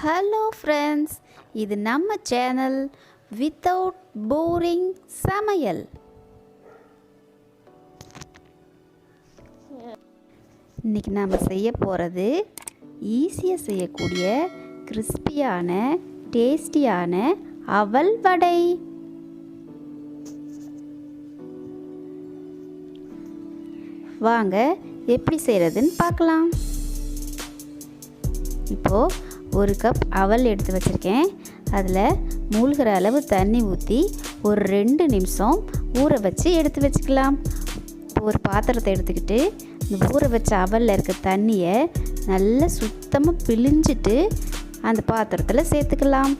Hello friends, இது நம்ம channel without boring சமையல். இன்றைக்கி நாம் செய்ய போகிறது ஈஸியாக செய்யக்கூடிய கிறிஸ்பியான டேஸ்டியான அவல் வடை. வாங்க எப்படி செய்கிறதுன்னு பார்க்கலாம். இப்போது ஒரு கப் அவல் எடுத்து வச்சுருக்கேன். அதில் மூழ்கிற அளவு தண்ணி ஊற்றி ஒரு 2 நிமிஷம் ஊற வச்சு எடுத்து வச்சுக்கலாம். ஒரு பாத்திரத்தை எடுத்துக்கிட்டு இந்த ஊற வச்ச அவலில் இருக்க தண்ணியை நல்லா சுத்தமாக பிழிஞ்சிட்டு அந்த பாத்திரத்தில் சேர்த்துக்கலாம்.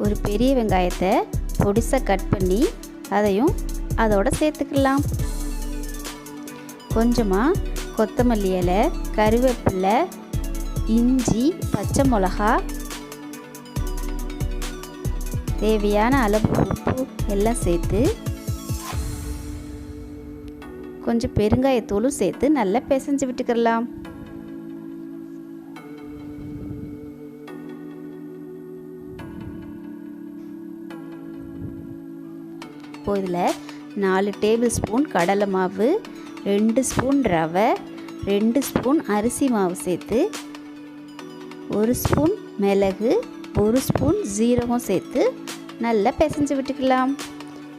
ஒரு பெரிய வெங்காயத்தை பொடிசாக கட் பண்ணி அதையும் அதோடு சேர்த்துக்கலாம். கொஞ்சமாக கொத்தமல்லி இலை, கருவேப்பிலை, இஞ்சி, பச்சை மிளகா, தேவையான அளவு உப்பு எல்லாம் சேர்த்து கொஞ்சம் பெருங்காயத்தூளும் சேர்த்து நல்லா பிசைஞ்சு விட்டுக்கலாம். இப்போ இதில் 4 டேபிள் ஸ்பூன் கடலை மாவு, 2 ஸ்பூன் ரவை, 2 ஸ்பூன் அரிசி மாவு சேர்த்து 1 ஸ்பூன் மிளகு, 1 ஸ்பூன் ஜீரகம் சேர்த்து நல்லா பிசைஞ்சு விட்டுக்கலாம்.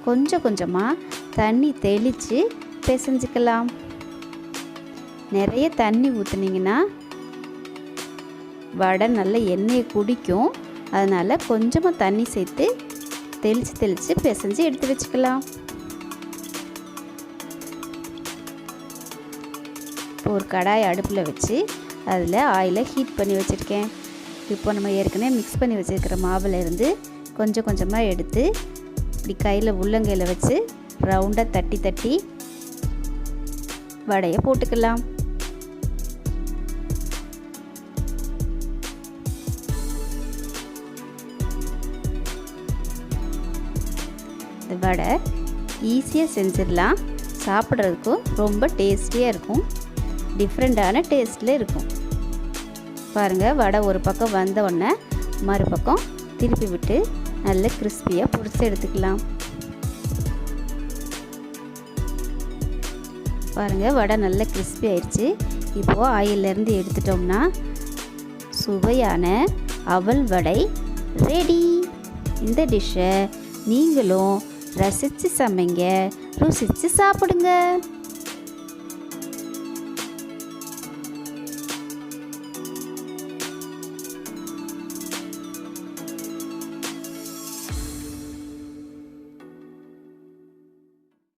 கொஞ்சம் கொஞ்சமாக தண்ணி தெளித்து பிசைஞ்சிக்கலாம். நிறைய தண்ணி ஊற்றுனீங்கன்னா வடை நல்ல எண்ணெயை குடிக்கும். அதனால் கொஞ்சமாக தண்ணி சேர்த்து தெளித்து பிசைஞ்சு எடுத்து வச்சுக்கலாம். இப்போ ஒரு கடாய் அடுப்பில் வச்சு அதில் ஆயிலை ஹீட் பண்ணி வச்சுருக்கேன். இப்போ நம்ம ஏற்கனவே மிக்ஸ் பண்ணி வச்சுருக்கிற மாவில் இருந்து கொஞ்சம் கொஞ்சமாக எடுத்து இப்படி கையில் உள்ளங்கையில் வச்சு ரவுண்டாக தட்டி தட்டி வடையை போட்டுக்கலாம். இந்த வடை ஈஸியாக செஞ்சிடலாம். சாப்பிட்றதுக்கும் ரொம்ப டேஸ்டியாக இருக்கும். டிஃப்ரெண்ட்டான டேஸ்ட்டில் இருக்கும். பாருங்கள், வடை ஒரு பக்கம் வந்த உடனே மறுபக்கம் திருப்பி விட்டு நல்ல கிறிஸ்பியாக பொரிச்சு எடுத்துக்கலாம். பாருங்கள், வடை நல்ல கிறிஸ்பி ஆயிடுச்சு. இப்போது ஆயிலேருந்து எடுத்துட்டோம்னா சுவையான அவல் வடை ரெடி. இந்த டிஷ்ஷை நீங்களும் ரசித்து சமைங்க, ருசித்து சாப்பிடுங்க.